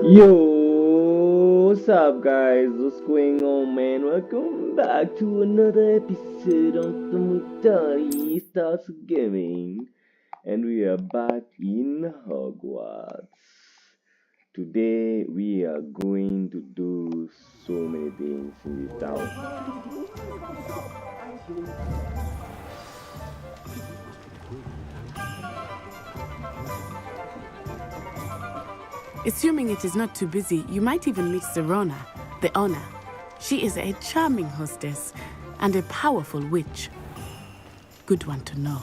Yo, what's up, guys? What's going on, man? Welcome back to another episode of the Mutari Starts Gaming, and we are back in Hogwarts. Today, we are going to do so many things in this town. Assuming it is not too busy, you might even meet Serona, the owner. She is a charming hostess and a powerful witch. Good one to know.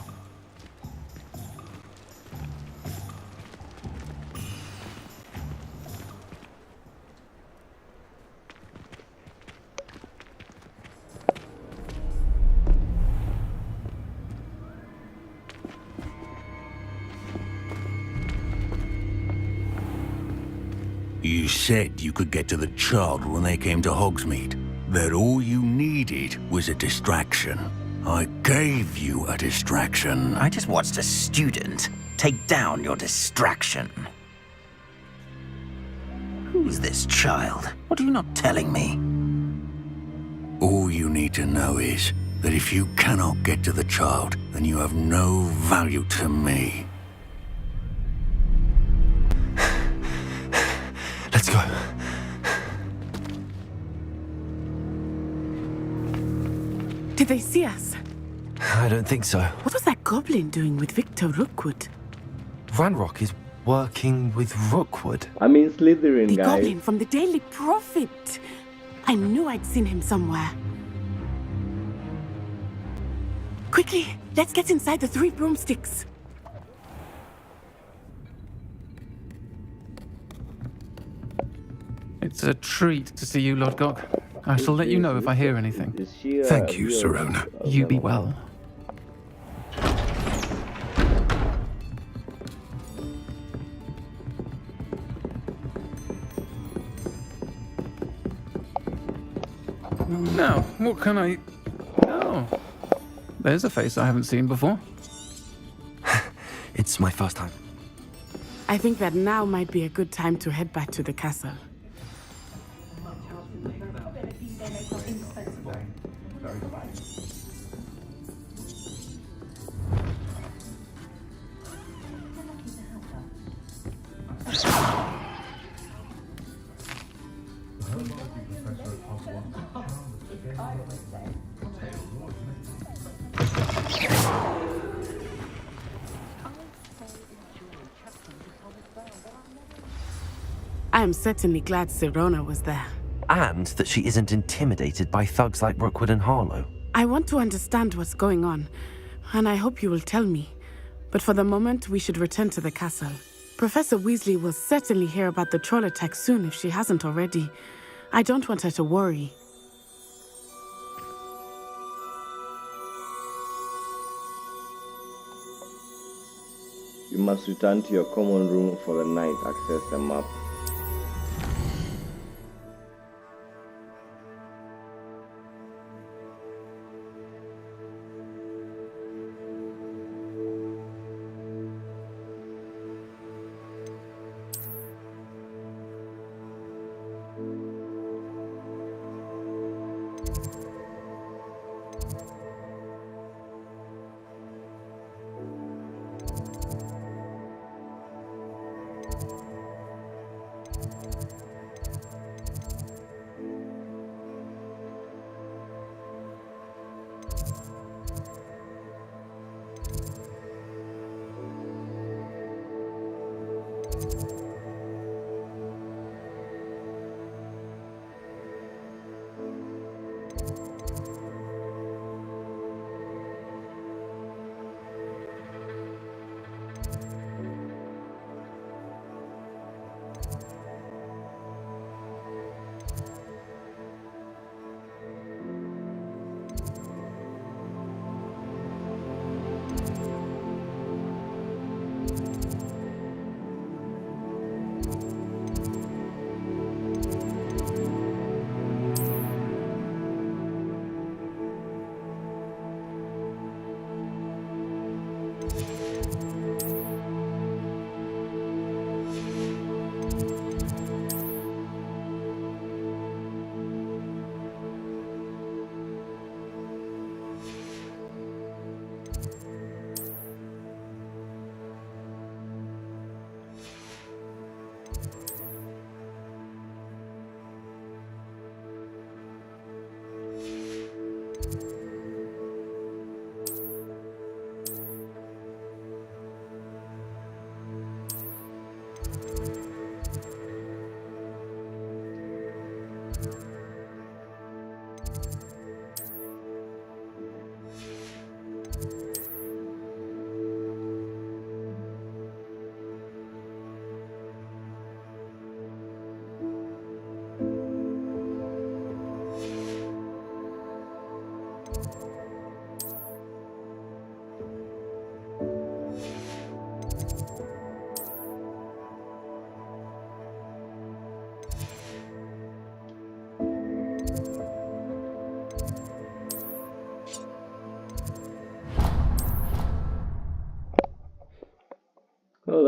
You said you could get to the child when they came to Hogsmeade. That all you needed was a distraction. I gave you a distraction. I just watched a student take down your distraction. Who's this child? What are you not telling me? All you need to know is that if you cannot get to the child, then you have no value to me. Let's go. Did they see us? I don't think so. What was that goblin doing with Victor Rookwood? Ranrock is working with Rookwood. I mean, Slytherin, The guys. goblin from the Daily Prophet. I knew I'd seen him somewhere. Quickly, let's get inside the 3 broomsticks. It's a treat to see you, Lodgok. I shall let you know if I hear anything. Is she, Thank you, real- Serona. You be well. Now, what can I... Oh, there's a face I haven't seen before. It's my first time. I think that now might be a good time to head back to the castle. I am certainly glad Serona was there. And that she isn't intimidated by thugs like Rookwood and Harlow. I want to understand what's going on, and I hope you will tell me. But for the moment, we should return to the castle. Professor Weasley will certainly hear about the troll attack soon if she hasn't already. I don't want her to worry. You must return to your common room for the night. Access the map.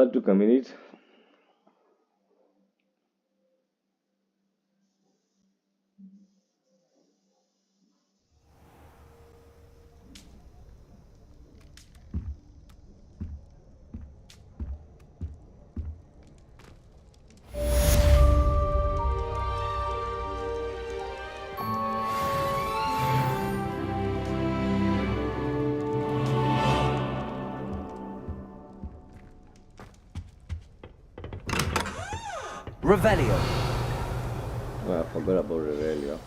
took a minute. Revelio. Oh, I forgot about Revelio.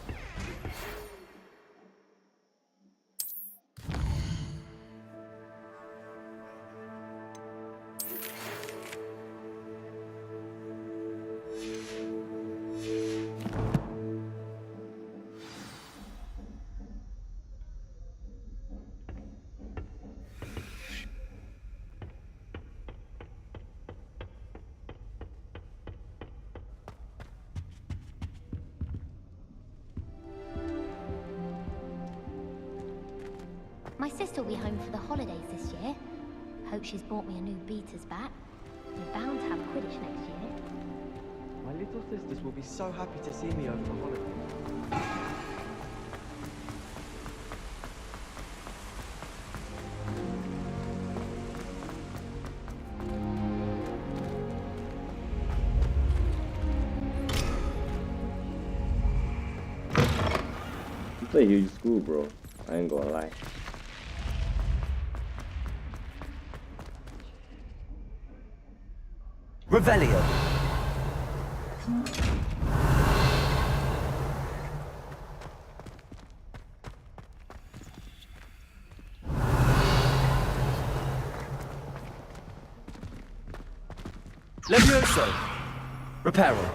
My sister will be home for the holidays this year. Hope she's bought me a new beater's bat. We're bound to have Quidditch next year. My little sisters will be so happy to see me over the holidays. It's a huge school, bro. I ain't gonna lie. Revelio. Levioso. Reparo.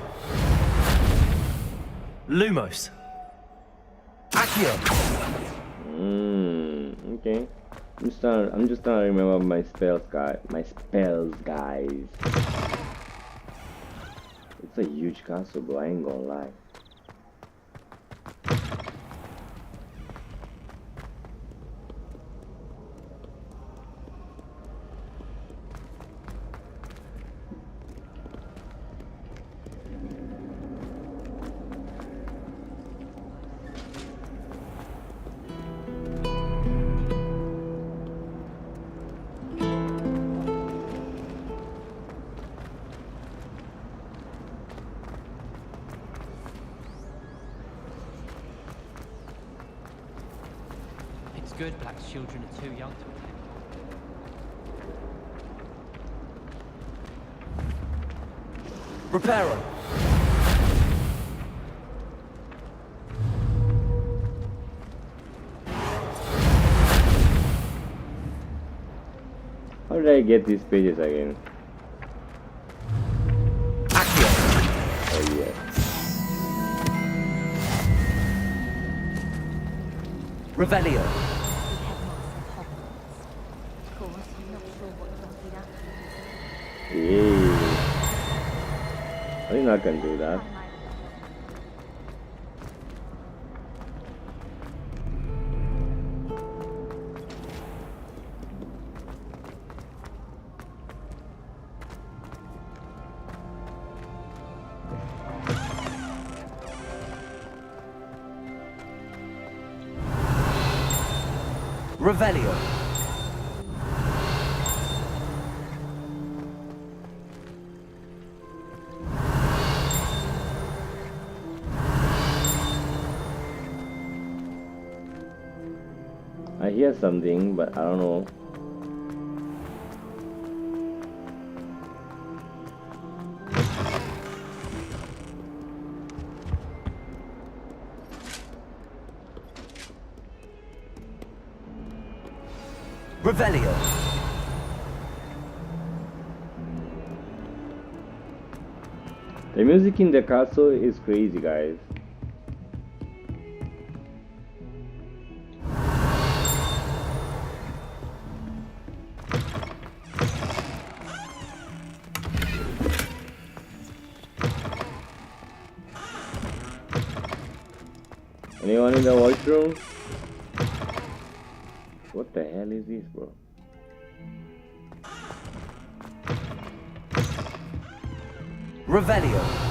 Lumos. Accio. Okay. I'm just trying to remember my spells, guys. It's a huge castle, bro. I ain't gonna lie. It's good Black's children are too young to attend. Reparo. How did I get these pages again? Accio. Oh yeah. The Revelio. headmaster of Hogwarts. Of course, I'm not sure what you're going to be up to. Yeah. You're not gonna do that. Revelio. I hear something, but I don't know. Revelio. The music in the castle is crazy, guys. Anyone in the washroom? What the hell is this, bro? Revelio.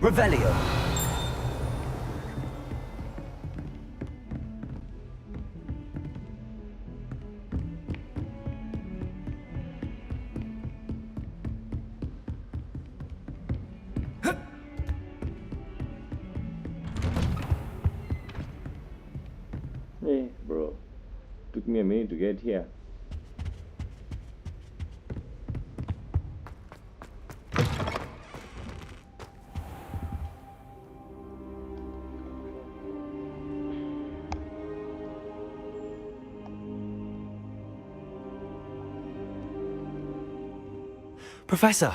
Revelio. Hey, bro. Took me a minute to get here. Professor,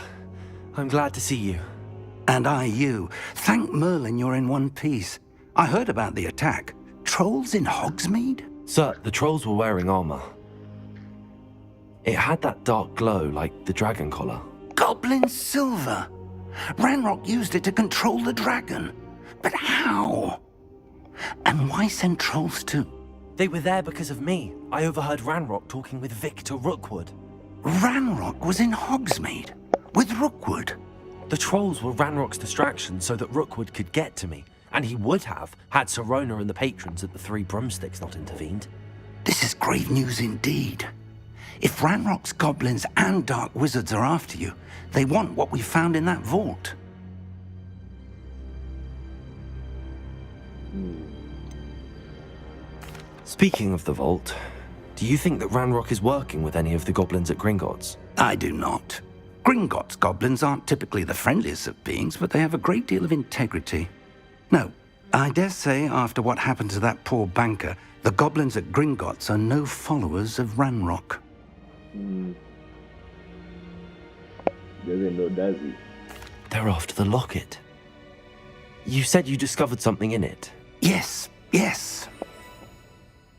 I'm glad to see you. And I you. Thank Merlin you're in one piece. I heard about the attack. Trolls in Hogsmeade? Sir, the trolls were wearing armor. It had that dark glow like the dragon collar. Goblin silver! Ranrock used it to control the dragon. But how? And why send trolls to... They were there because of me. I overheard Ranrock talking with Victor Rookwood. Ranrock was in Hogsmeade? With Rookwood? The trolls were Ranrock's distraction so that Rookwood could get to me. And he would have, had Sirona and the patrons at the Three Broomsticks not intervened. This is grave news indeed. If Ranrock's goblins and dark wizards are after you, they want what we found in that vault. Speaking of the vault, do you think that Ranrock is working with any of the goblins at Gringotts? I do not. Gringotts goblins aren't typically the friendliest of beings, but they have a great deal of integrity. No, I dare say after what happened to that poor banker, the goblins at Gringotts are no followers of Ranrock. Doesn't know, does he? They're after the locket. You said you discovered something in it. Yes.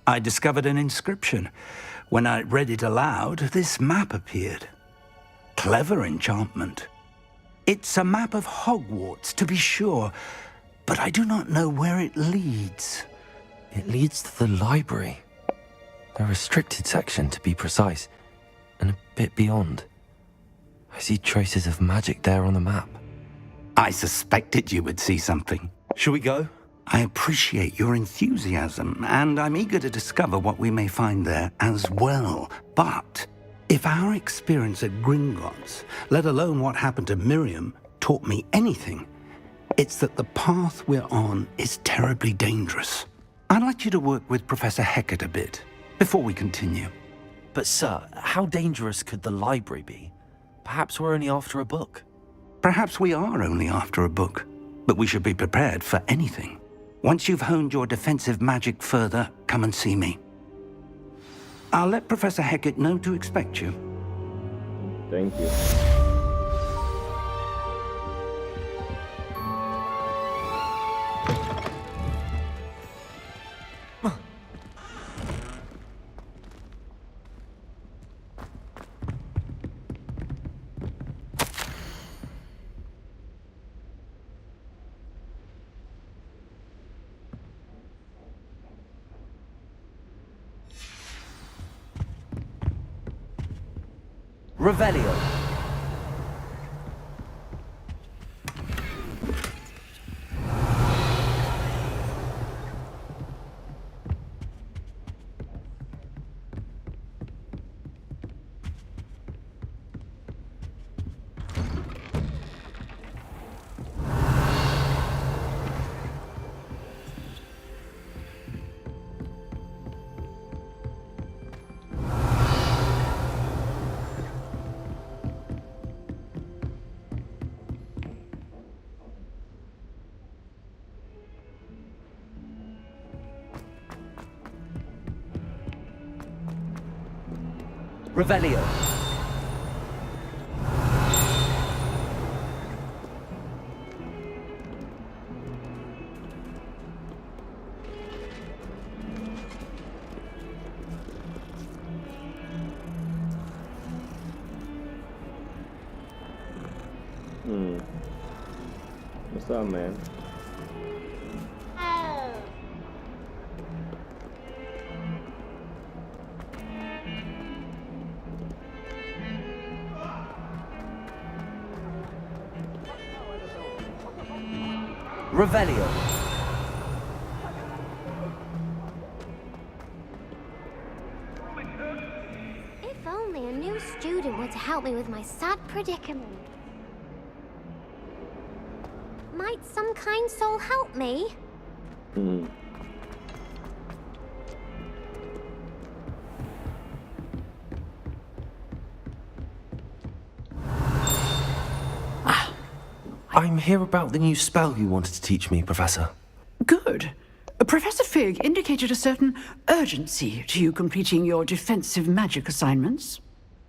I discovered an inscription. When I read it aloud, this map appeared. Clever enchantment. It's a map of Hogwarts, to be sure, but I do not know where it leads. It leads to the library. The restricted section, to be precise, and a bit beyond. I see traces of magic there on the map. I suspected you would see something. Shall we go? I appreciate your enthusiasm, and I'm eager to discover what we may find there as well. But if our experience at Gringotts, let alone what happened to Miriam, taught me anything, it's that the path we're on is terribly dangerous. I'd like you to work with Professor Hecat a bit before we continue. But sir, how dangerous could the library be? Perhaps we're only after a book. Perhaps we are only after a book, but we should be prepared for anything. Once you've honed your defensive magic further, come and see me. I'll let Professor Hecat know to expect you. Thank you. Revelio. Revelio. Hmm. What's up, man? Revelio. If only a new student were to help me with my sad predicament. Might some kind soul help me? Hmm. I'm here about the new spell you wanted to teach me, Professor. Good. Professor Fig indicated a certain urgency to you completing your defensive magic assignments.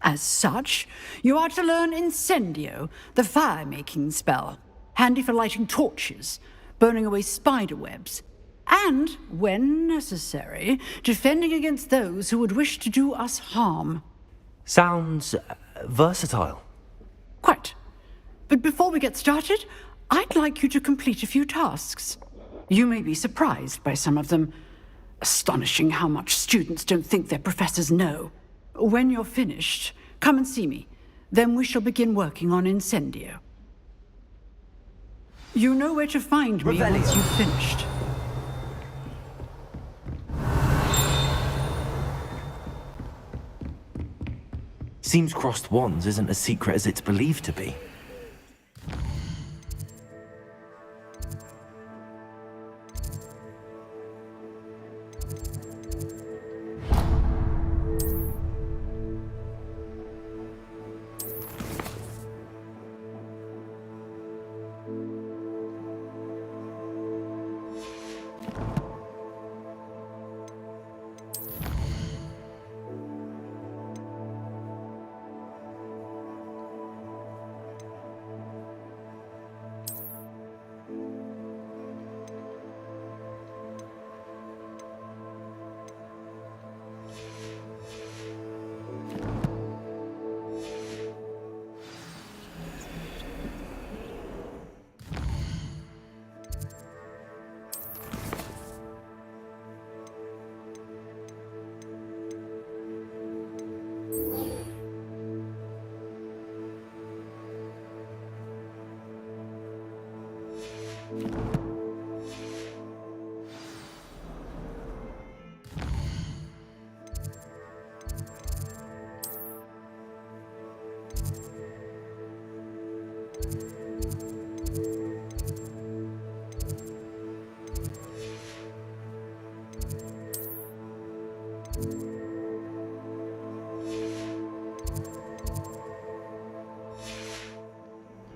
As such, you are to learn Incendio, the fire-making spell, handy for lighting torches, burning away spider webs, and, when necessary, defending against those who would wish to do us harm. Sounds versatile. Quite. But before we get started, I'd like you to complete a few tasks. You may be surprised by some of them. Astonishing how much students don't think their professors know. When you're finished, come and see me. Then we shall begin working on Incendio. You know where to find me once you've finished. Seems crossed wands isn't as secret as it's believed to be.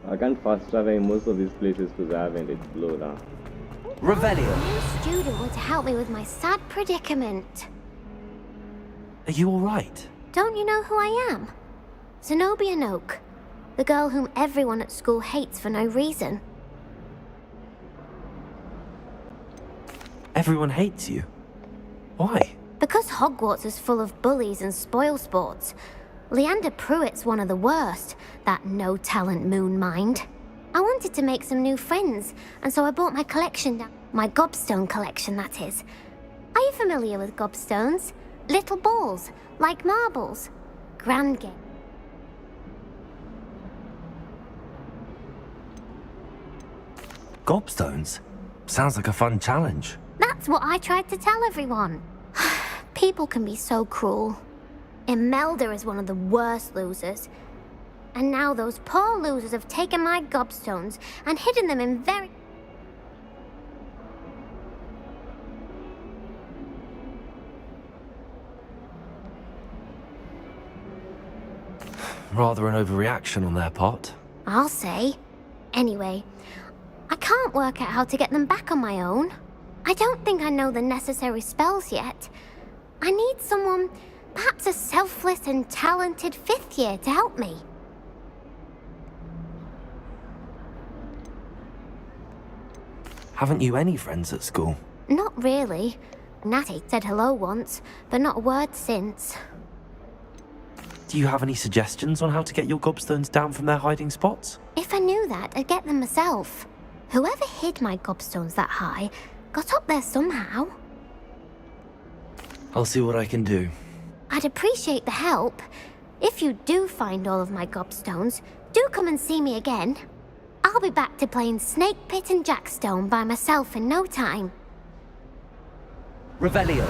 I can't fast travel in most of these places because I haven't explored. Revelio. A new student were to help me with my sad predicament. Are you alright? Don't you know who I am? Zenobia Noak, the girl whom everyone at school hates for no reason. Everyone hates you. Why? Because Hogwarts is full of bullies and spoilsports. Leander Pruitt's one of the worst, that no-talent moon mind. I wanted to make some new friends, and so I bought my collection down. My gobstone collection, that is. Are you familiar with gobstones? Little balls, like marbles. Grand game. Gobstones? Sounds like a fun challenge. That's what I tried to tell everyone. People can be so cruel. Imelda is one of the worst losers. And now those poor losers have taken my gobstones and hidden them in very... Rather an overreaction on their part. I'll say. Anyway, I can't work out how to get them back on my own. I don't think I know the necessary spells yet. I need someone, perhaps a selfless and talented fifth year to help me. Haven't you any friends at school? Not really. Natty said hello once, but not a word since. Do you have any suggestions on how to get your gobstones down from their hiding spots? If I knew that, I'd get them myself. Whoever hid my gobstones that high got up there somehow. I'll see what I can do. I'd appreciate the help. If you do find all of my gobstones, do come and see me again. I'll be back to playing Snake Pit and Jackstone by myself in no time. Revelio.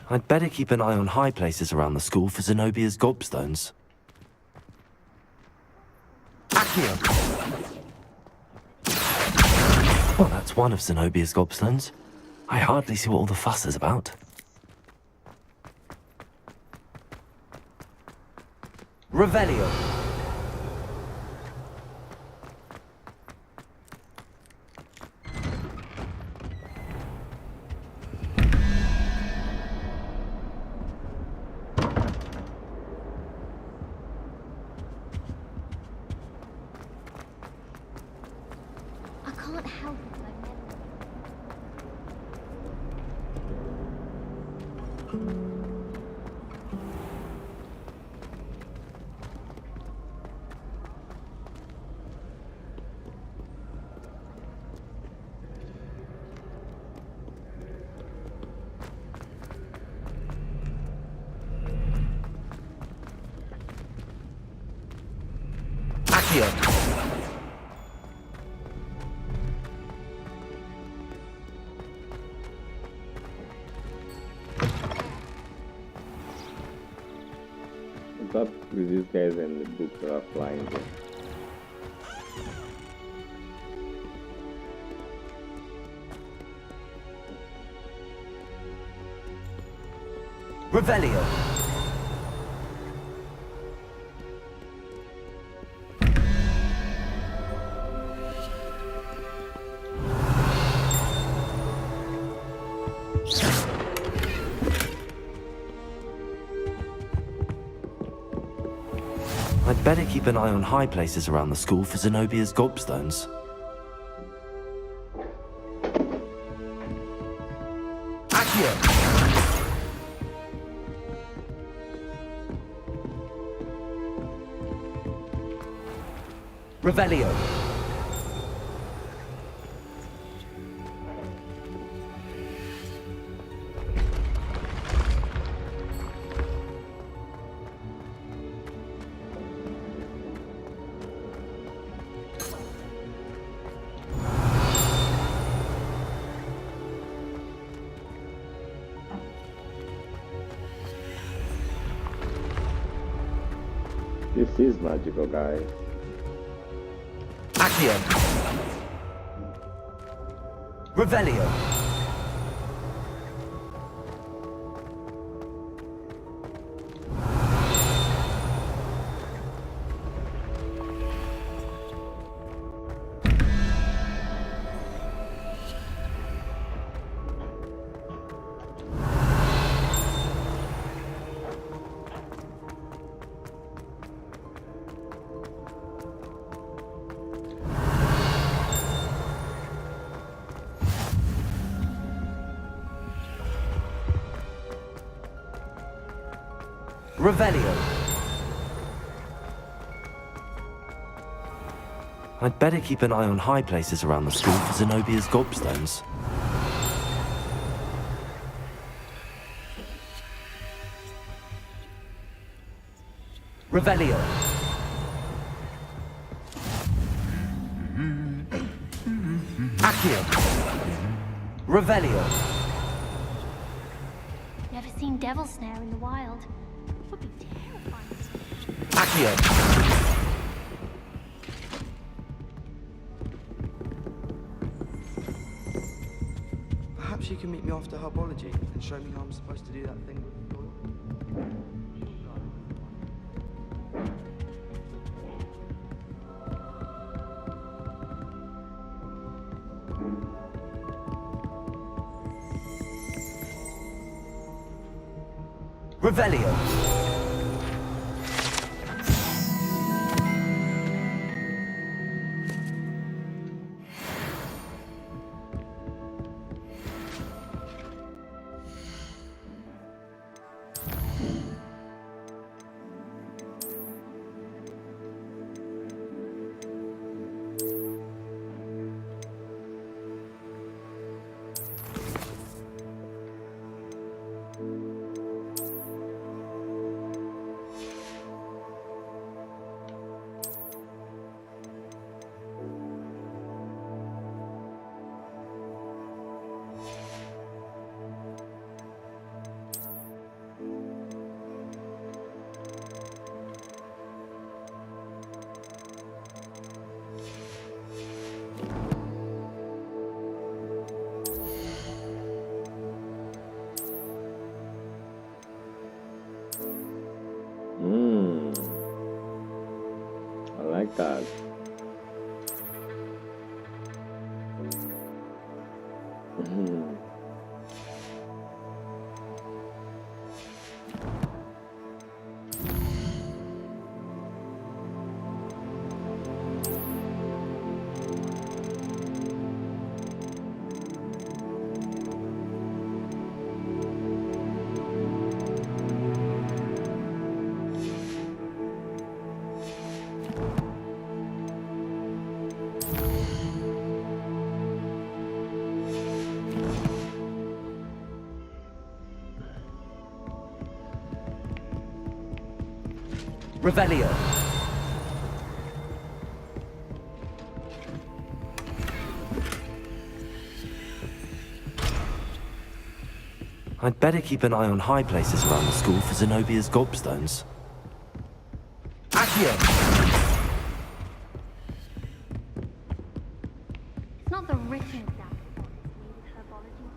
I'd better keep an eye on high places around the school for Zenobia's gobstones. Accio. Well, that's one of Zenobia's gobstones. I hardly see what all the fuss is about. Revelio. I can't help it. Accio. I thought these guys in the book are flying there. Revelio. I'd better keep an eye on high places around the school for Zenobia's gobstones. Accio. Revelio. This is magical, guys. Accio. Revelio. Revelio. I'd better keep an eye on high places around the school for Zenobia's gobstones. Revelio. Accio. Revelio. Never seen devil snare in the wild. Would be terrifying. Accio. Perhaps you can meet me after herbology and show me how I'm supposed to do that thing with the oil. Revelio. I like that. Revelio. I'd better keep an eye on high places around the school for Zenobia's gobstones. Accio. It's not the written stuff with herbology.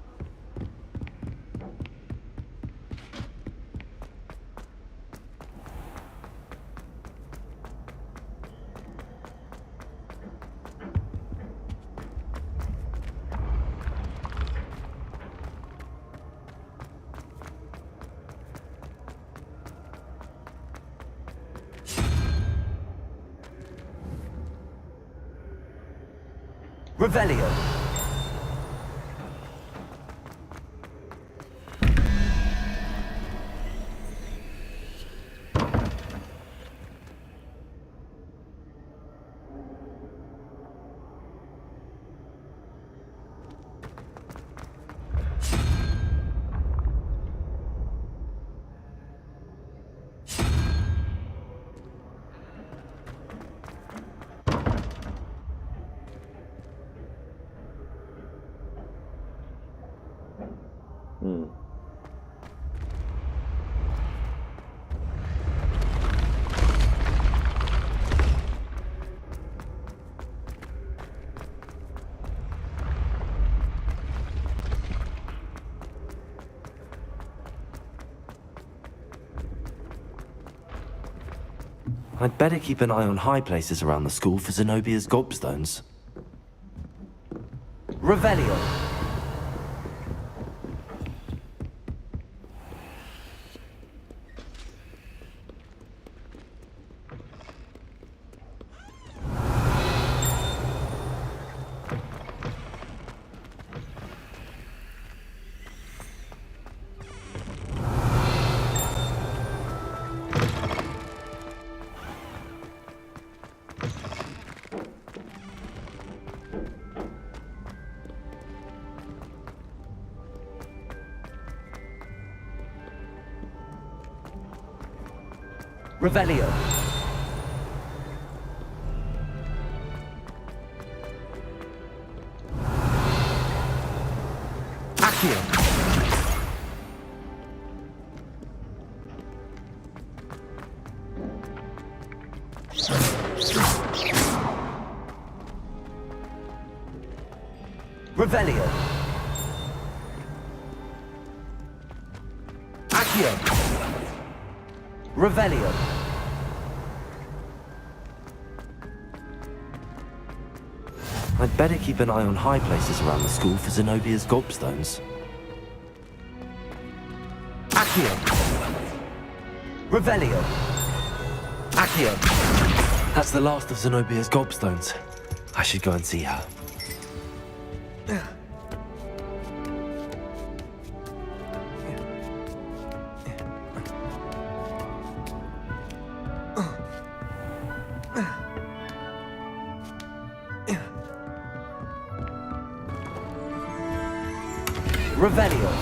Revelio. I'd better keep an eye on high places around the school for Zenobia's gobstones. Revelio. Revelio. Accio. Revelio. Accio. Revelio. I'd better keep an eye on high places around the school for Zenobia's gobstones. Accio. Revelio. Accio. That's the last of Zenobia's gobstones. I should go and see her. Revelio.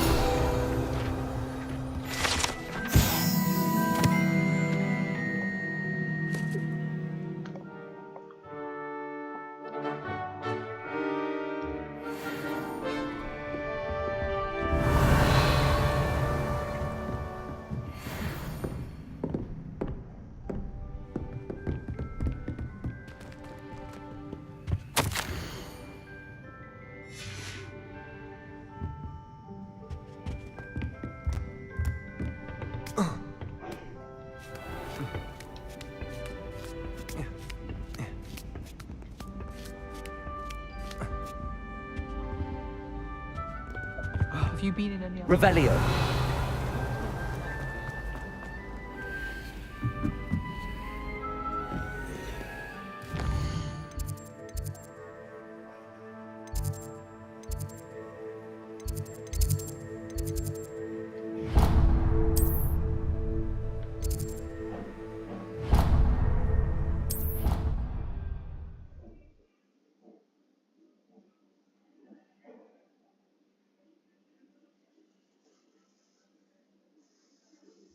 Have you been in any other... Revelio.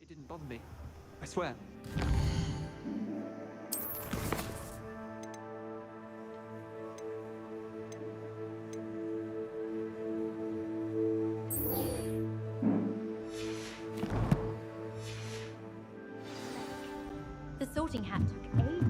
It didn't bother me. I swear. The sorting hat took ages.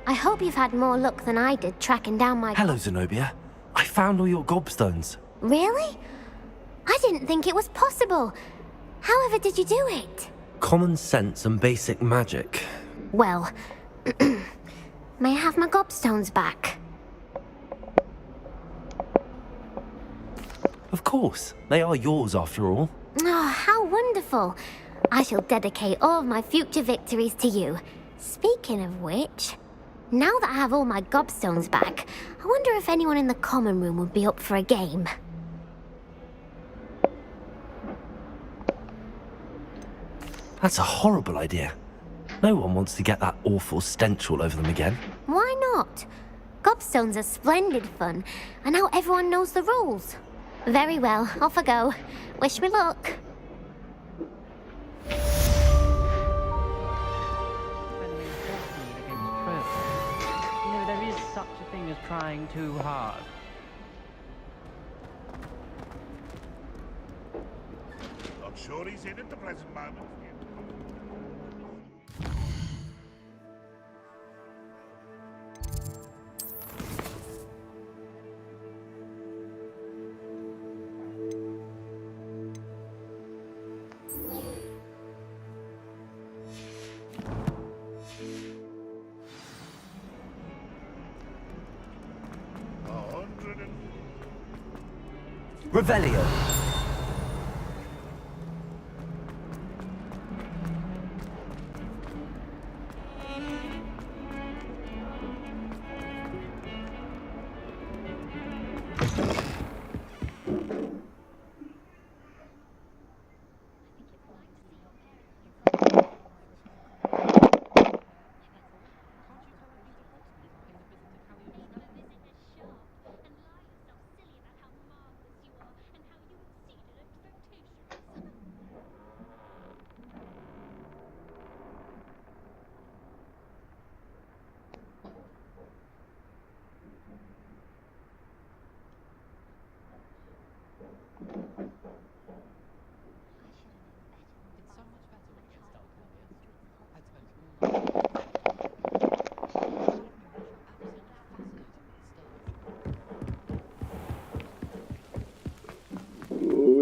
I hope you've had more luck than I did tracking down my... Hello, Zenobia. I found all your gobstones. Really? I didn't think it was possible. However did you do it? Common sense and basic magic. Well, may I have my gobstones back? Of course. They are yours after all. Oh, how wonderful. I shall dedicate all of my future victories to you. Speaking of which, now that I have all my gobstones back, I wonder if anyone in the common room would be up for a game. That's a horrible idea. No one wants to get that awful stench all over them again. Why not? Gobstones are splendid fun, and now everyone knows the rules. Very well, off I go. Wish me luck. There is such a thing as trying too hard. I'm sure he's in at the present moment. Revelio. Oi,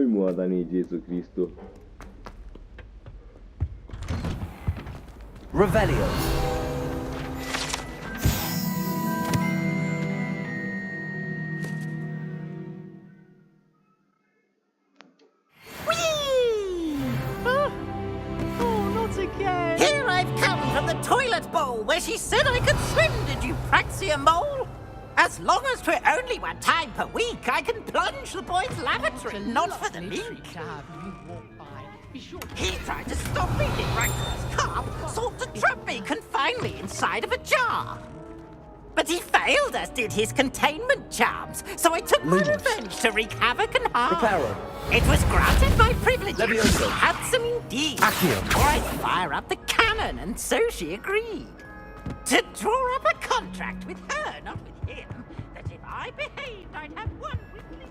muadani Gesù Cristo. Revelio. Here I've come from the toilet bowl where she said I could swim, did you praxia mole? As long as 'twere only one time per week, I can plunge the boy's lavatory, not for the link. He tried to stop me, did right to his carp, sought to trap me, confine me inside of a jar. But he failed, as did his containment charms, so I took my revenge to wreak havoc and harm. Reparo. It was granted my privileges, Levioso. handsome indeed. Accio. Or I'd fire up the cannon, and so she agreed. To draw up a contract with her, not with him, that if I behaved, I'd have one witness.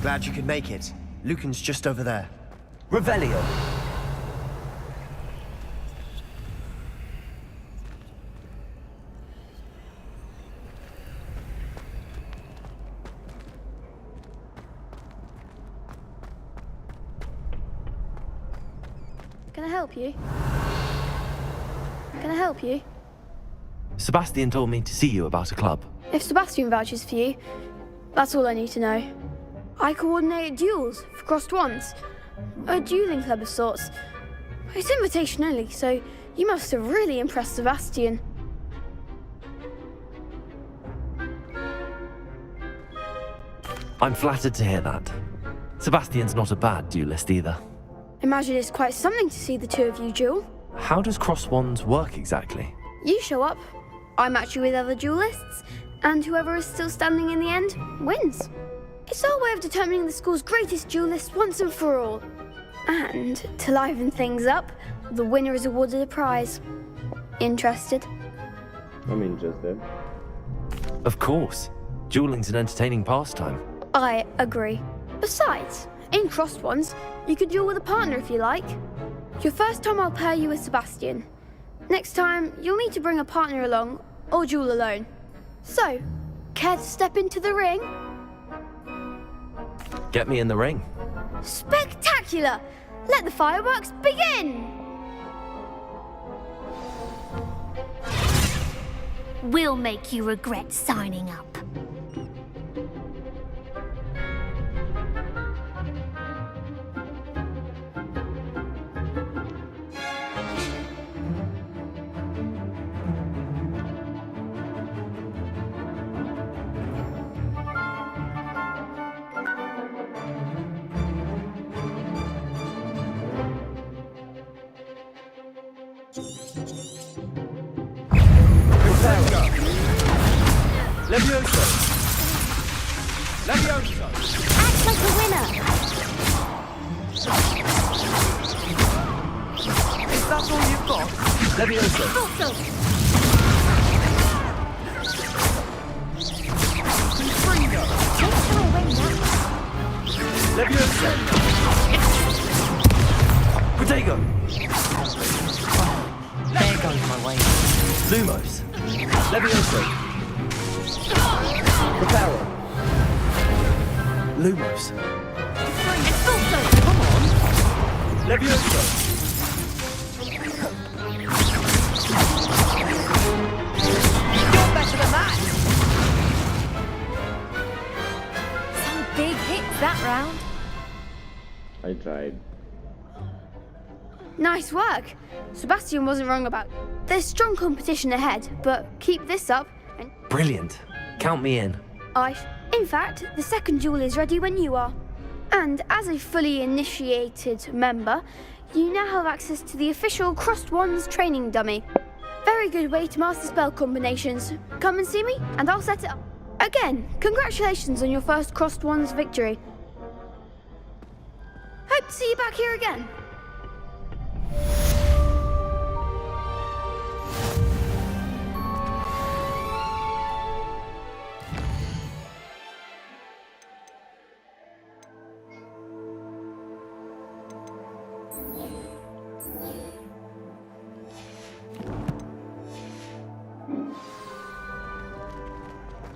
Glad you could make it. Lucan's just over there. Revelio. Can I help you? Can I help you? Sebastian told me to see you about a club. If Sebastian vouches for you, that's all I need to know. I coordinate duels for crossed wands. A dueling club of sorts. It's invitation only, so you must have really impressed Sebastian. I'm flattered to hear that. Sebastian's not a bad duelist either. Imagine it's quite something to see the two of you duel. How does cross wands work exactly? You show up, I match you with other duelists, and whoever is still standing in the end wins. It's our way of determining the school's greatest duelist once and for all. And to liven things up, the winner is awarded a prize. Interested? I'm interested. Of course. Dueling's an entertaining pastime. I agree. Besides, in crossed ones, you could duel with a partner if you like. Your first time I'll pair you with Sebastian. Next time, you'll need to bring a partner along, or duel alone. So, care to step into the ring? Get me in the ring. Spectacular! Let the fireworks begin! We'll make you regret signing up. Levioso! Levioso! Act like a winner! Is that all you've got? Levioso! Also, Confringo! take her away now. Levioso! Protego! There goes my way. Lumos! Levioso! Reparo! Lumos! It's also, Come on! Levioso! You're better than that! some big hits that round. I tried. Nice work! Sebastian wasn't wrong about. There's strong competition ahead, but keep this up and Brilliant. Count me in. In fact, the second duel is ready when you are. And as a fully initiated member, you now have access to the official Crossed Wands training dummy. Very good way to master spell combinations. Come and see me, and I'll set it up. Again, congratulations on your first Crossed Wands victory. Hope to see you back here again.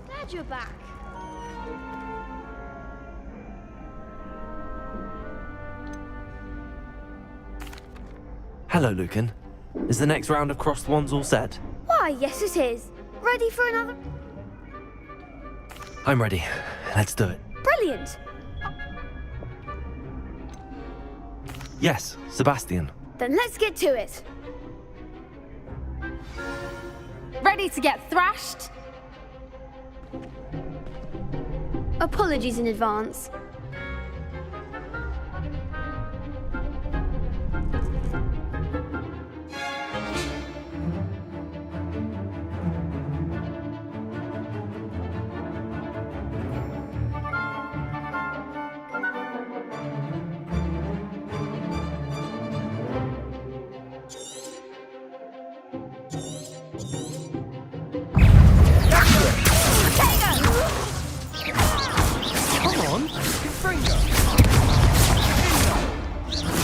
Glad you're back. Hello, Lucan. Is the next round of crossed wands all set? Why, yes it is. Ready for another? I'm ready. Let's do it. Brilliant. Yes, Sebastian. Then let's get to it. Ready to get thrashed? Apologies in advance.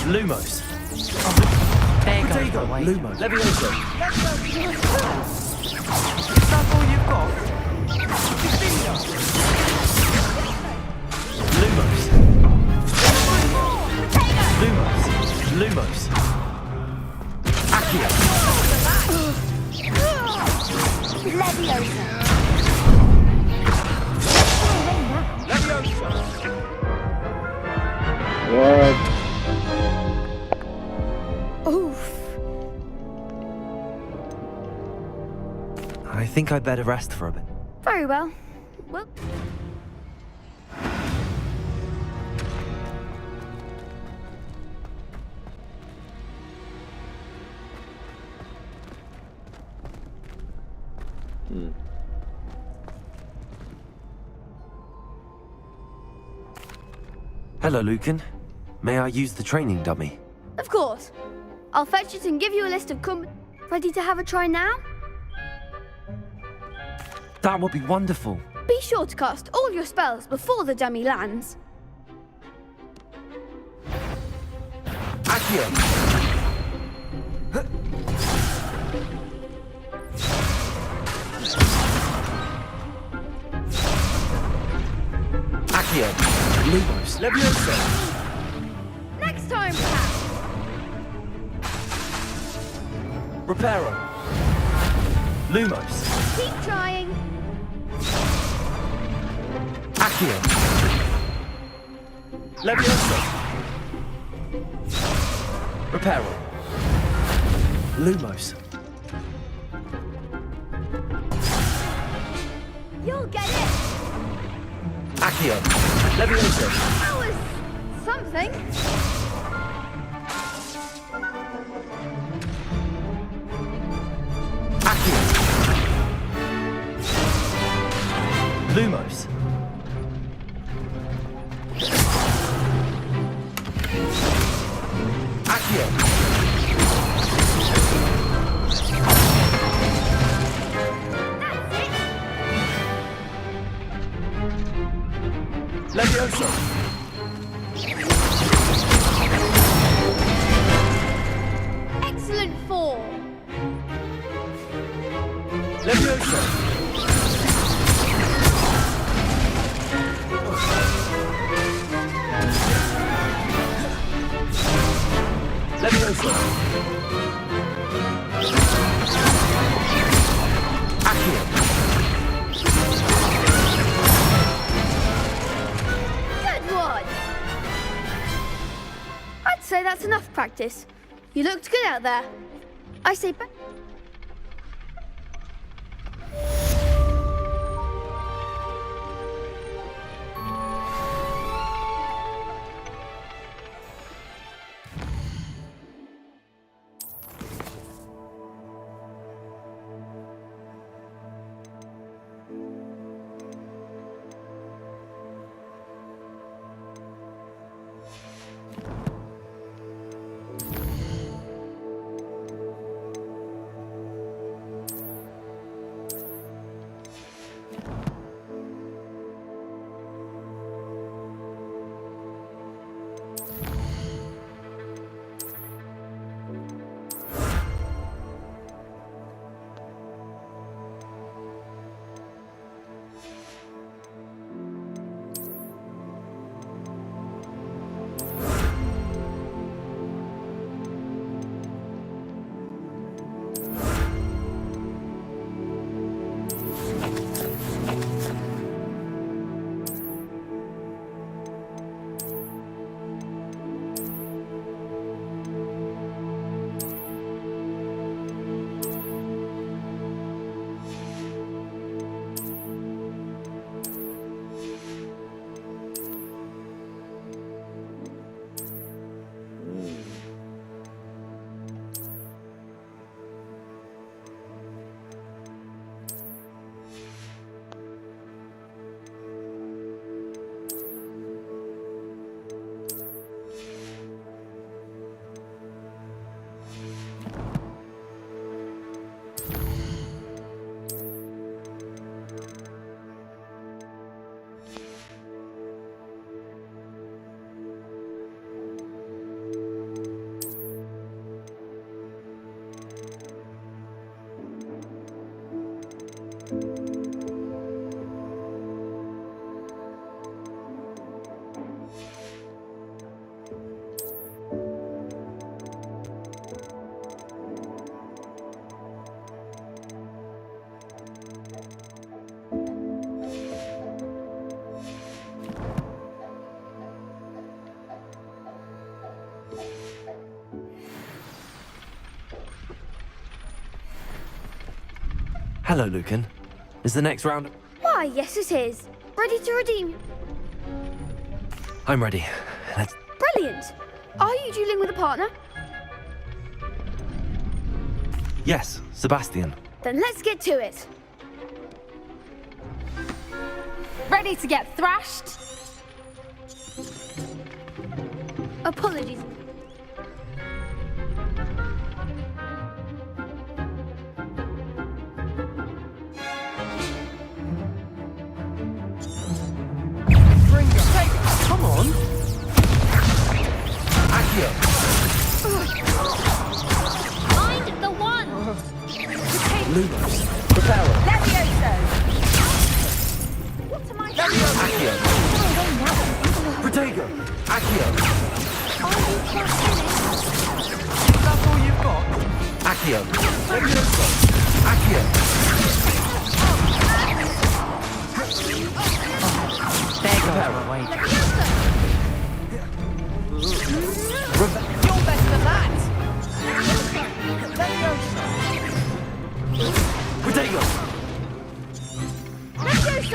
Lumos. There Potato. goes the weight. Lumos. Levioso. Is that all you've got? Lumos. Lumos. Lumos. Accio. Leviosa. Levioso. What? Oof. I think I'd better rest for a bit. Very well. Well. Hello, Lucan. May I use the training dummy? Of course. I'll fetch it and give you a list of Ready to have a try now? That would be wonderful. Be sure to cast all your spells before the dummy lands. Accio. Accio. Lumos. Levioso. Next time, perhaps. Reparo. Lumos. Keep trying. Accio. Levioso. Reparo. Lumos. You'll get it. Accio. Levioso. That was something. Accio. Lumos. Accio. Levioso. Excellent form. Levioso. Levioso. Accio. Good one. I'd say that's enough practice. You looked good out there. I say Hello, Lucan. Is the next round... Why, yes it is. Ready to redeem. I'm ready. Let's... Brilliant. Are you dueling with a partner? Yes, Sebastian. Then let's get to it. Ready to get thrashed? Apologies. Come on! Accio! Find the one! Lumos! Preparo! Levioso! What am I Accio! Protego! Accio! That's all you've got? Accio! Levioso! Accio! There goes my wager. You're better than that! Protego! Levioso!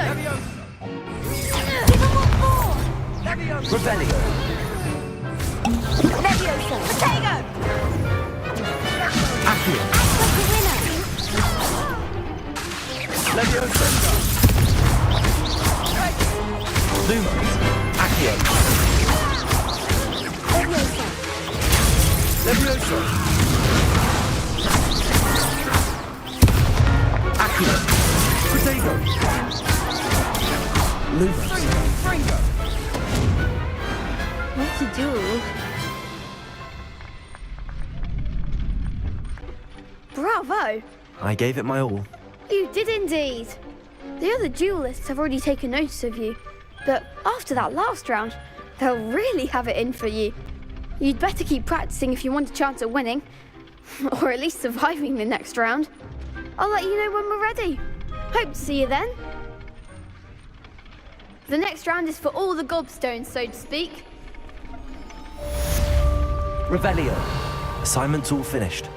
Revelio! Levioso! Protego! Accio! Levioso! Lumos! Accio! Levioso! Accio! Protego! Lumos! What to do? Bravo! I gave it my all. You did indeed. The other duelists have already taken notice of you, but after that last round, they'll really have it in for you. You'd better keep practicing if you want a chance at winning, or at least surviving the next round. I'll let you know when we're ready. Hope to see you then. The next round is for all the gobstones, so to speak. Revelio! Assignment's all finished.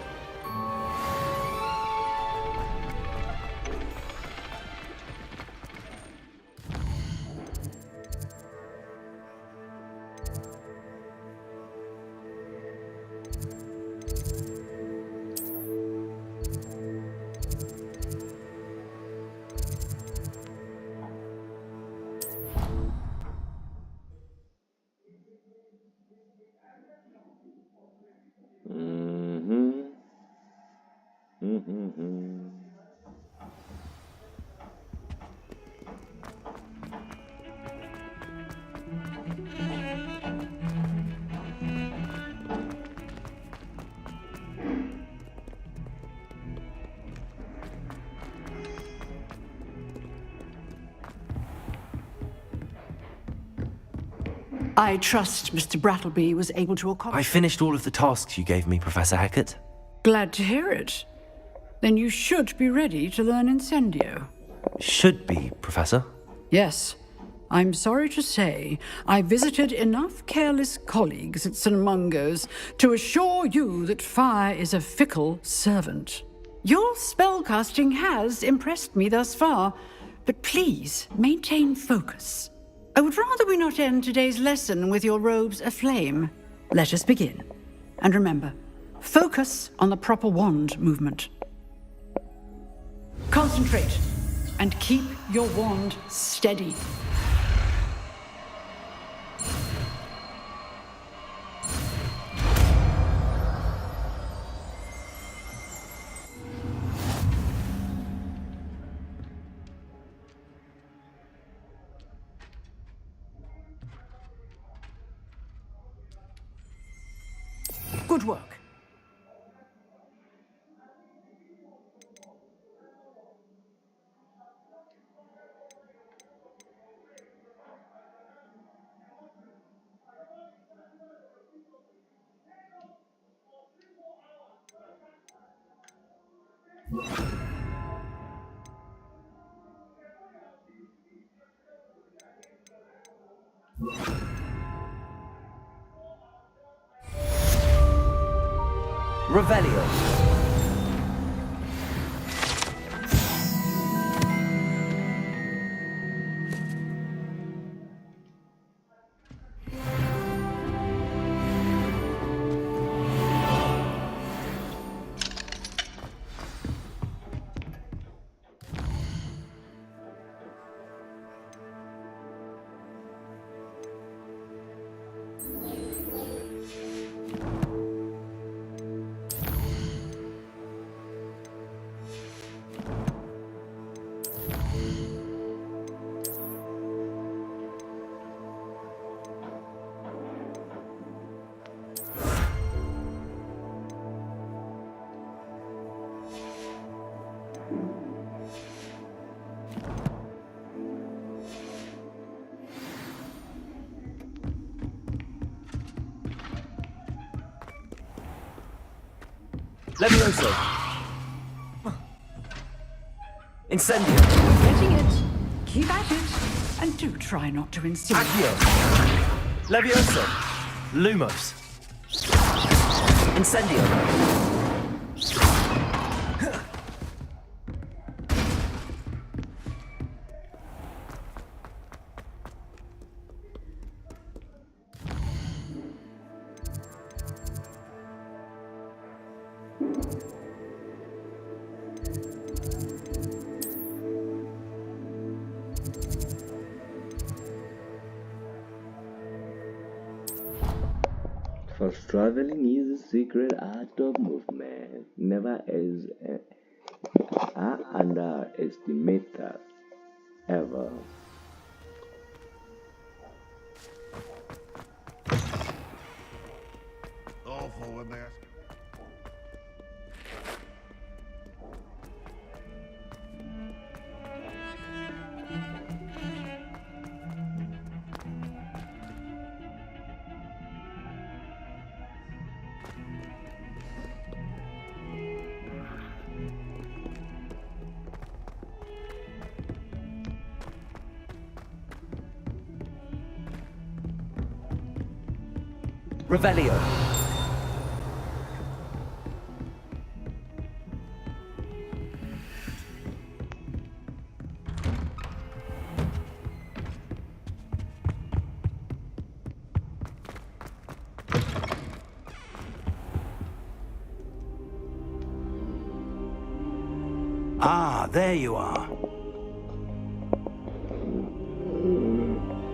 I trust Mr. Brattleby was able to I accomplish... finished all of the tasks you gave me, Professor Hecat. Glad to hear it. Then you should be ready to learn Incendio. Should be, Professor. Yes. I'm sorry to say, I visited enough careless colleagues at St. Mungo's to assure you that fire is a fickle servant. Your spellcasting has impressed me thus far, but please maintain focus. I would rather we not end today's lesson with your robes aflame. Let us begin. And remember, focus on the proper wand movement. Concentrate and keep your wand steady. Good work. Revelio. Levioso. Incendio. Getting it. Keep at it. And do try not to insinuate. Accio. Levioso. Lumos. Incendio. Fast traveling is a secret art of movement. Never underestimate that. Ever. Awful when they ask. Revelio. Ah, there you are.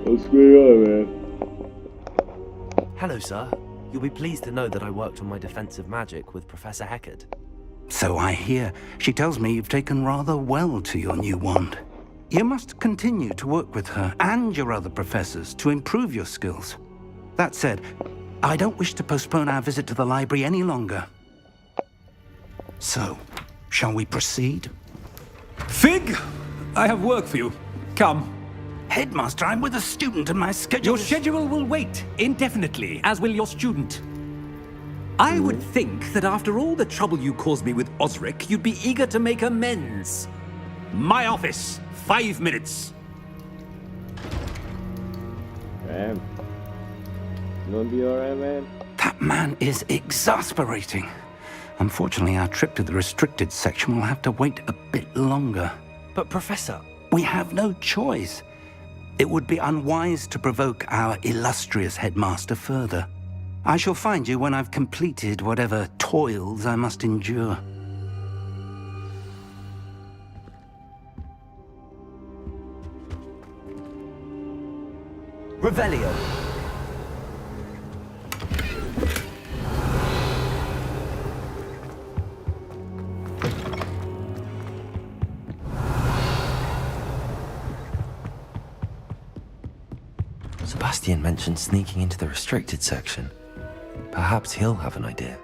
What's going on, man? Hello, sir. You'll be pleased to know that I worked on my defensive magic with Professor Heckard. So I hear. She tells me you've taken rather well to your new wand. You must continue to work with her and your other professors to improve your skills. That said, I don't wish to postpone our visit to the library any longer. So, shall we proceed? Fig, I have work for you. Come. Headmaster, I'm with a student and my schedule... Your schedule will wait indefinitely, as will your student. I would think that after all the trouble you caused me with Osric, you'd be eager to make amends. My office, 5 minutes. Man. You gonna be alright, man? That man is exasperating. Unfortunately, our trip to the restricted section will have to wait a bit longer. But, Professor... We have no choice. It would be unwise to provoke our illustrious headmaster further. I shall find you when I've completed whatever toils I must endure. Revelio. Sebastian mentioned sneaking into the restricted section. Perhaps he'll have an idea.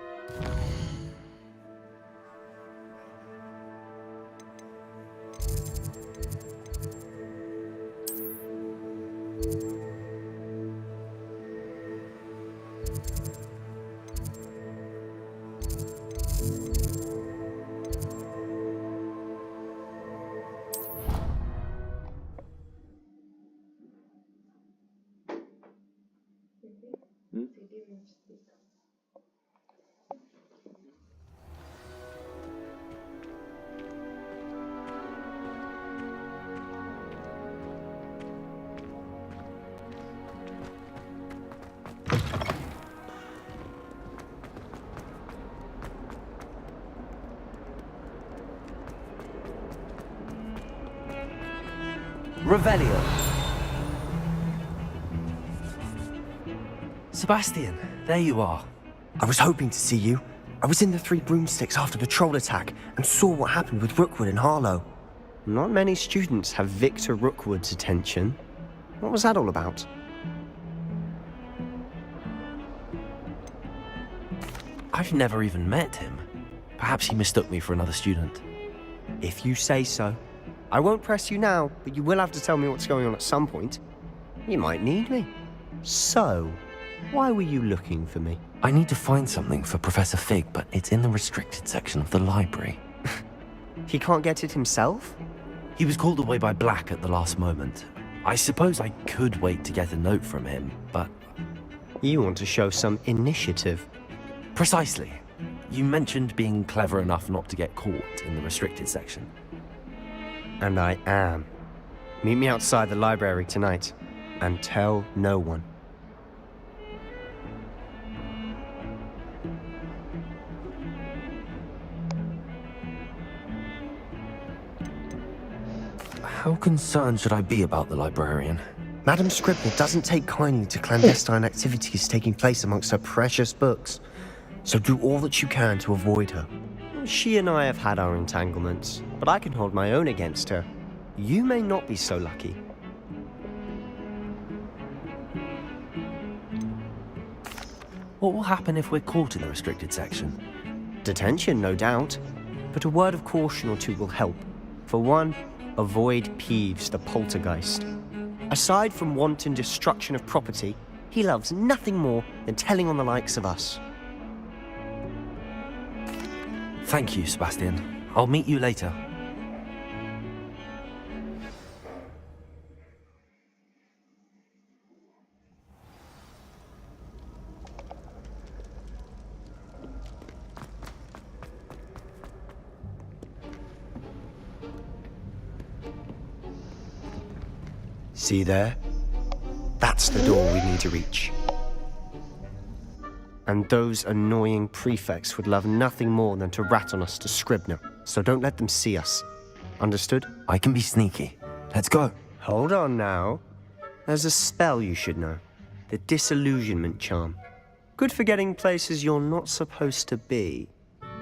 Revelio. Sebastian, there you are. I was hoping to see you. I was in the Three Broomsticks after the troll attack and saw what happened with Rookwood and Harlow. Not many students have Victor Rookwood's attention. What was that all about? I've never even met him. Perhaps he mistook me for another student. If you say so. I won't press you now, but you will have to tell me what's going on at some point. You might need me. So, Why were you looking for me? I need to find something for Professor Fig, but it's in the restricted section of the library. He can't get it himself? He was called away by Black at the last moment. I suppose I could wait to get a note from him, but... You want to show some initiative. Precisely. You mentioned being clever enough not to get caught in the restricted section. And I am. Meet me outside the library tonight, and tell no one. How concerned should I be about the librarian? Madam Scribner doesn't take kindly to clandestine activities taking place amongst her precious books, so do all that you can to avoid her. She and I have had our entanglements, but I can hold my own against her. You may not be so lucky. What will happen if we're caught in the restricted section? Detention, no doubt, but a word of caution or two will help. For one, avoid Peeves, the poltergeist. Aside from wanton destruction of property, he loves nothing more than telling on the likes of us. Thank you, Sebastian. I'll meet you later. See there? That's the door we need to reach. And those annoying prefects would love nothing more than to rat on us to Scribner, so don't let them see us. Understood? I can be sneaky. Let's go. Hold on now. There's a spell you should know. The Disillusionment Charm. Good for getting places you're not supposed to be.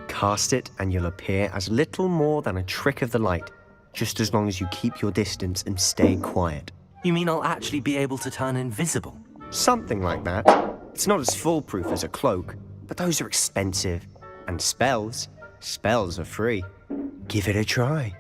Cast it and you'll appear as little more than a trick of the light, just as long as you keep your distance and stay quiet. You mean I'll actually be able to turn invisible? Something like that. It's not as foolproof as a cloak, but those are expensive. And spells are free. Give it a try.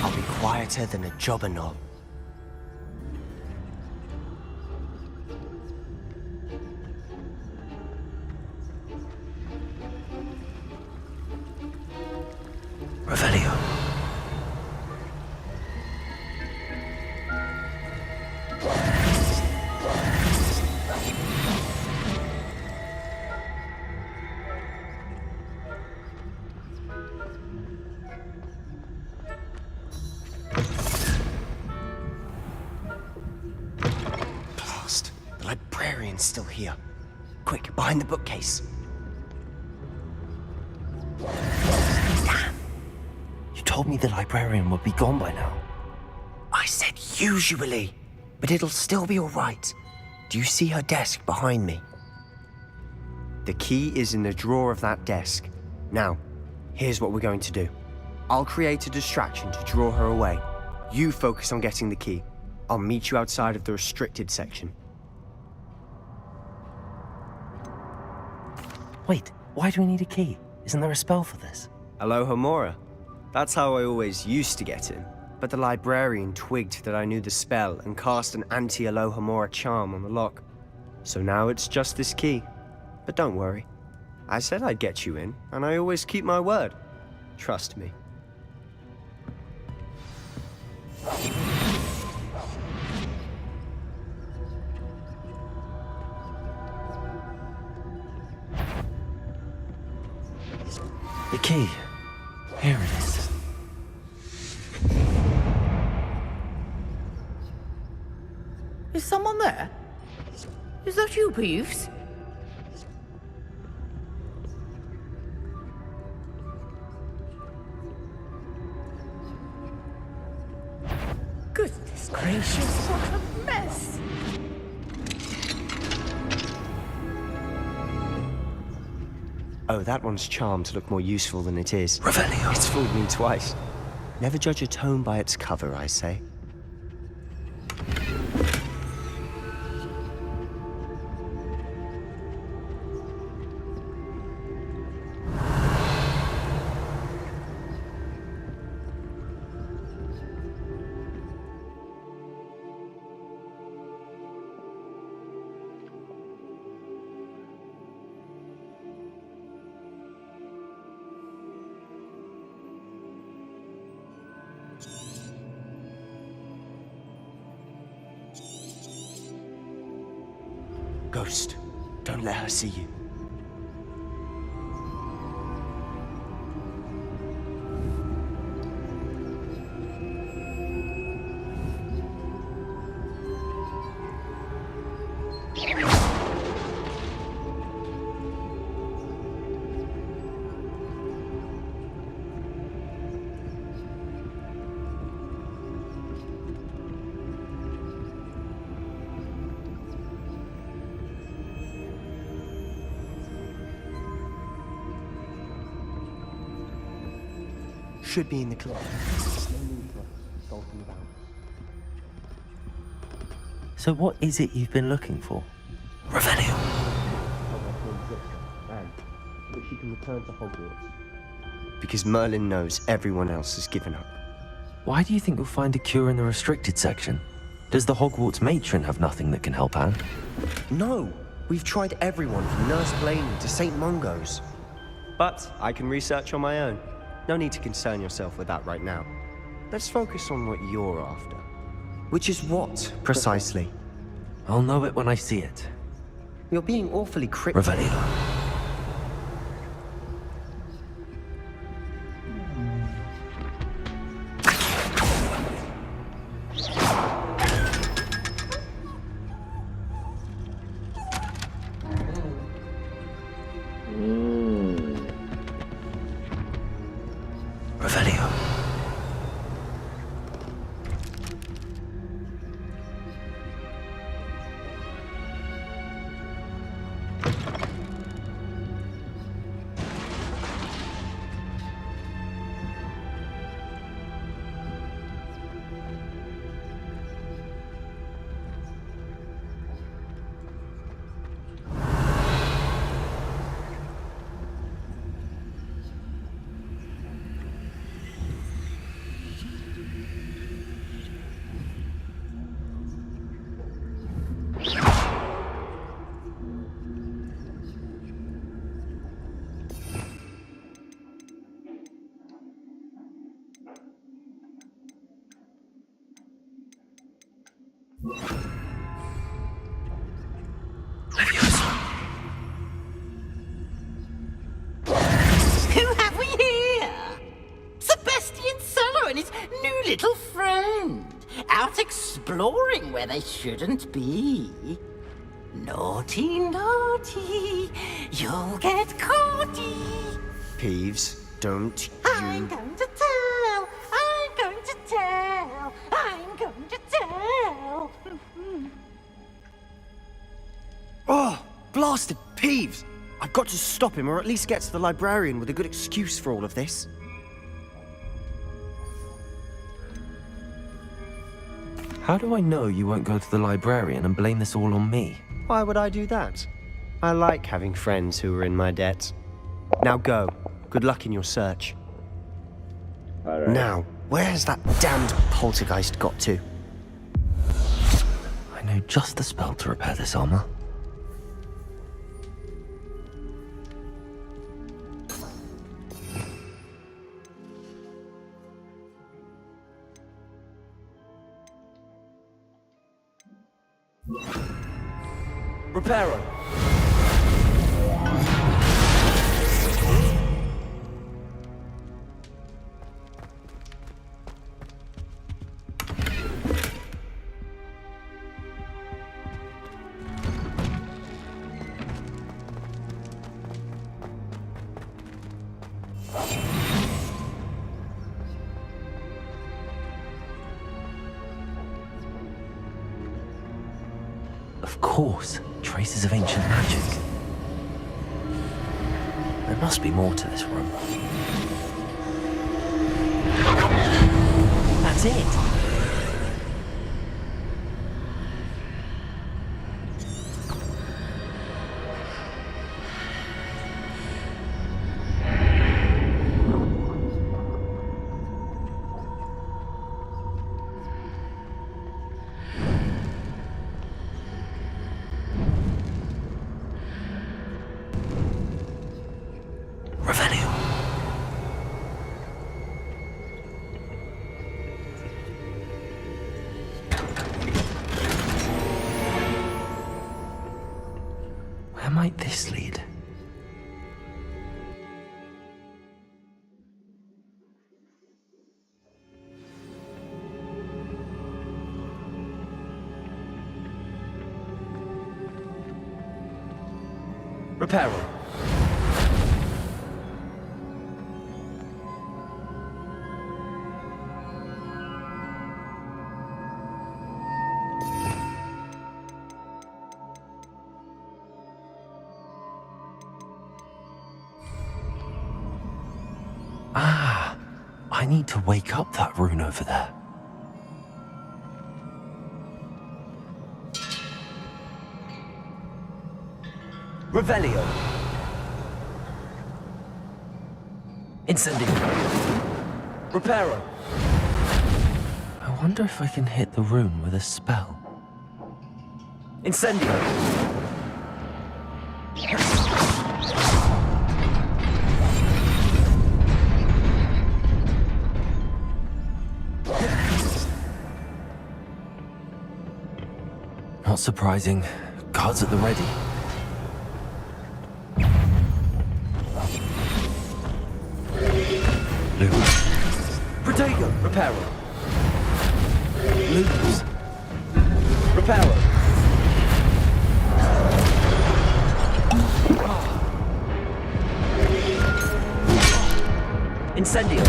I'll be quieter than a jobberknoll. Revelio. Someone's still here. Quick, behind the bookcase. Damn! You told me the librarian would be gone by now. I said usually, but it'll still be all right. Do you see her desk behind me? The key is in the drawer of that desk. Now, here's what we're going to do. I'll create a distraction to draw her away. You focus on getting the key. I'll meet you outside of the restricted section. Wait, why do we need a key? Isn't there a spell for this? Alohomora. That's how I always used to get in. But the librarian twigged that I knew the spell and cast an anti-Alohomora charm on the lock. So now it's just this key. But don't worry. I said I'd get you in, and I always keep my word. Trust me. The key. Here it is. Is someone there? Is that you, Peeves? Goodness gracious, what a mess! Oh, that one's charmed to look more useful than it is. Revelio. It's fooled me twice. Never judge a tome by its cover, I say. Ghost, don't let her see you. Should be in the closet. So what is it you've been looking for? Revelio. But she can return to Hogwarts. Because Merlin knows everyone else has given up. Why do you think you'll find a cure in the restricted section? Does the Hogwarts matron have nothing that can help Anne? No. We've tried everyone from Nurse Blaney to St. Mungo's. But I can research on my own. No need to concern yourself with that right now. Let's focus on what you're after. Which is what, precisely? I'll know it when I see it. You're being awfully cryptic. Revelio. Revelio. Who have we here? Sebastian Sallow and his new little friend, out exploring where they shouldn't be. Naughty, naughty, you'll get caughty. Peeves, don't I'm you... going to tell, I'm going to tell, I'm going to tell. Oh, blasted Peeves! I've got to stop him, or at least get to the librarian with a good excuse for all of this. How do I know you won't go to the librarian and blame this all on me? Why would I do that? I like having friends who are in my debt. Now go. Good luck in your search. All right. Now, where's that damned poltergeist got to? I know just the spell to repair this armor. Reparo. Of course, traces of ancient magic. There must be more to this room. That's it. Where might this lead? Reparo. Ah, I need to wake up that rune over there. Revelio. Incendio. Reparo. I wonder if I can hit the rune with a spell. Incendio. Not surprising. Guards at the ready. Lose. Protego. Reparo. Lose. Reparo. Incendio.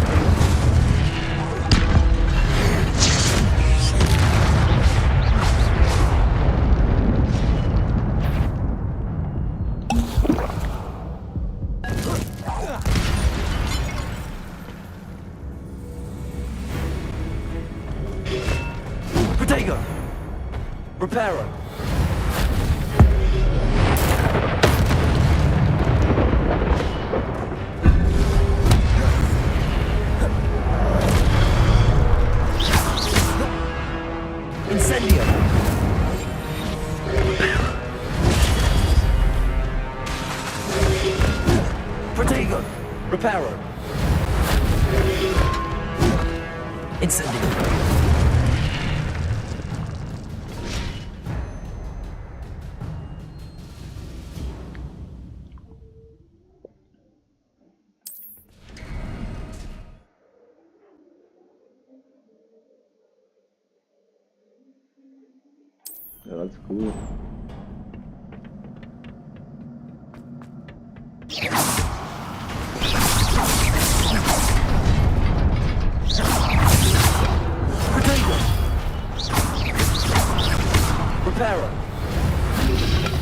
Protego. Reparo. Incendio. Protego. Reparo. Incendio. Yeah, that's cool.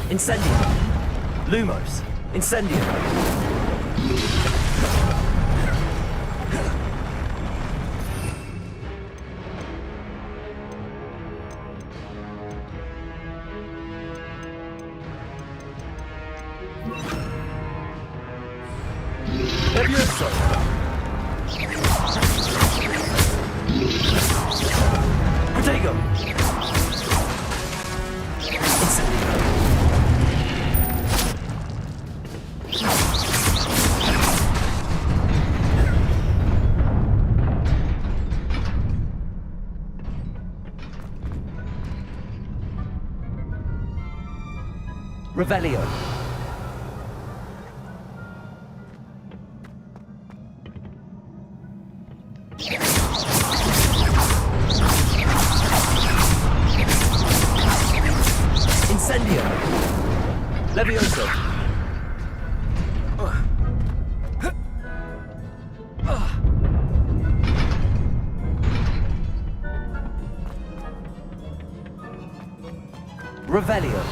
Incendio. Lumos. Incendio. Levioso. Protego. Incendio. Revelio. Incendio. Levioso. Revelio.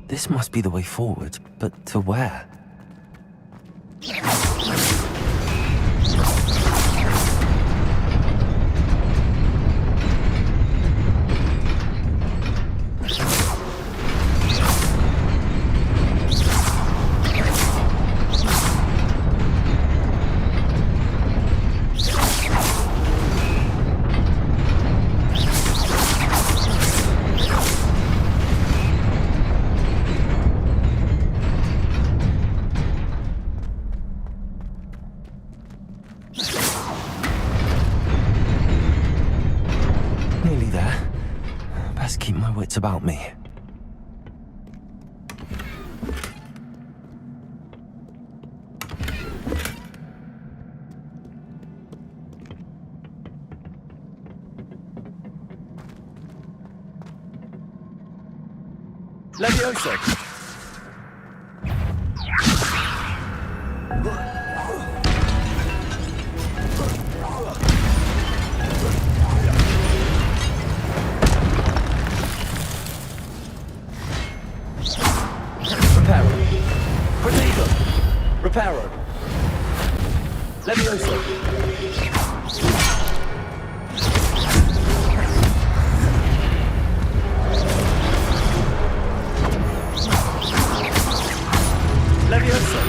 This must be the way forward, but to where? Nearly there. Best keep my wits about me. Levioso. Reparo. Protego. Reparo. Levioso. Levioso.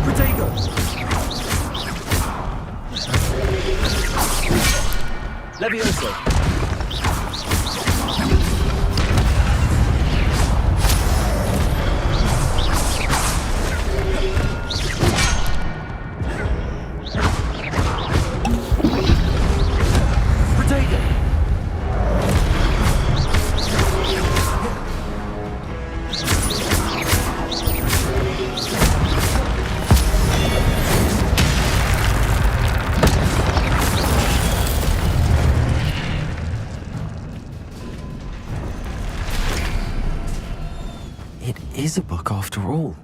Protego. Levioso. Protego. It is a book after all.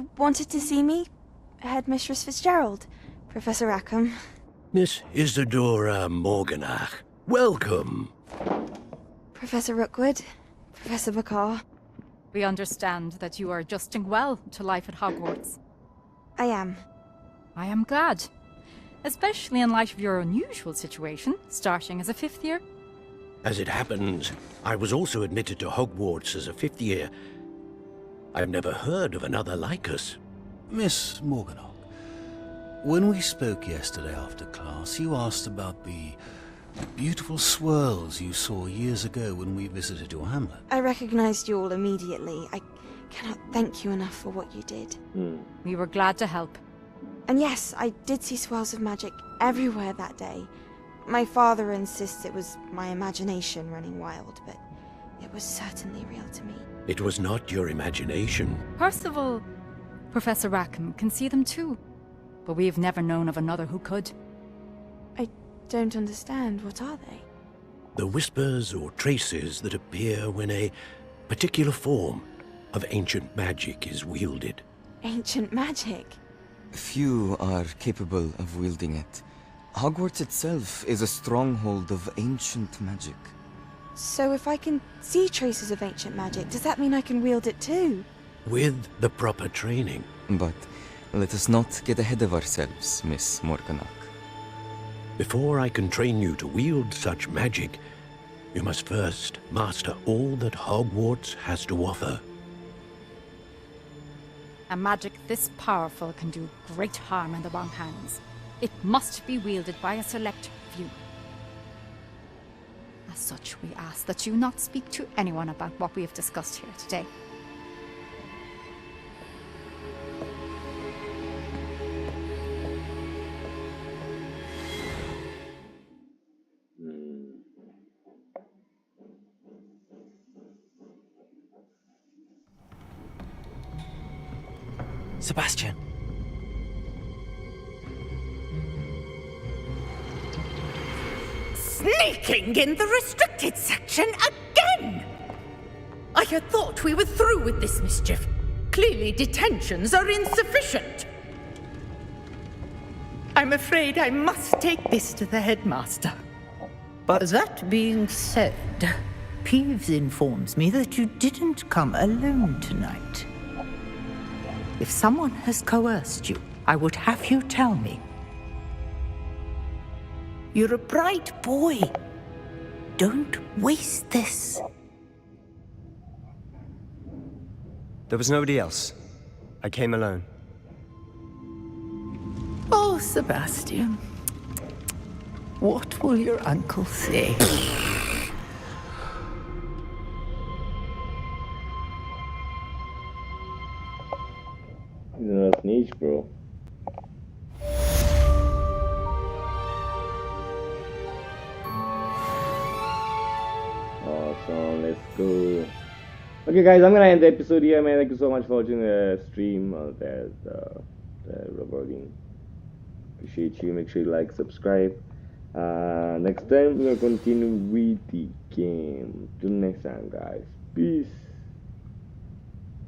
You wanted to see me? Headmistress Fitzgerald, Professor Rackham. Miss Isadora Morganach, welcome. Professor Rookwood, Professor Bakar. We understand that you are adjusting well to life at Hogwarts. I am. I am glad. Especially in light of your unusual situation, starting as a 5th year. As it happens, I was also admitted to Hogwarts as a 5th year. I've never heard of another like us. Miss Morganach, when we spoke yesterday after class, you asked about the beautiful swirls you saw years ago when we visited your hamlet. I recognized you all immediately. I cannot thank you enough for what you did. We were glad to help. And yes, I did see swirls of magic everywhere that day. My father insists it was my imagination running wild, but it was certainly real to me. It was not your imagination. Percival, Professor Rackham can see them too. But we've never known of another who could. I don't understand. What are they? The whispers or traces that appear when a particular form of ancient magic is wielded. Ancient magic? Few are capable of wielding it. Hogwarts itself is a stronghold of ancient magic. So if I can see traces of ancient magic, does that mean I can wield it too? With the proper training. But let us not get ahead of ourselves, Miss Morganach. Before I can train you to wield such magic, you must first master all that Hogwarts has to offer. A magic this powerful can do great harm in the wrong hands. It must be wielded by a select few. As such, we ask that you not speak to anyone about what we have discussed here today. Sebastian. Sneaking in the restricted section again! I had thought we were through with this mischief. Clearly detentions are insufficient. I'm afraid I must take this to the headmaster. But that being said, Peeves informs me that you didn't come alone tonight. If someone has coerced you, I would have you tell me. You're a bright boy. Don't waste this. There was nobody else. I came alone. Oh, Sebastian. What will your uncle say? He's another snitch, bro. Awesome, let's go. Okay, guys, I'm gonna end the episode here, man. Thank you so much for watching the stream. There's the recording. Appreciate you. Make sure you like, subscribe. Next time we're gonna continue with the game. Till next time, guys. Peace.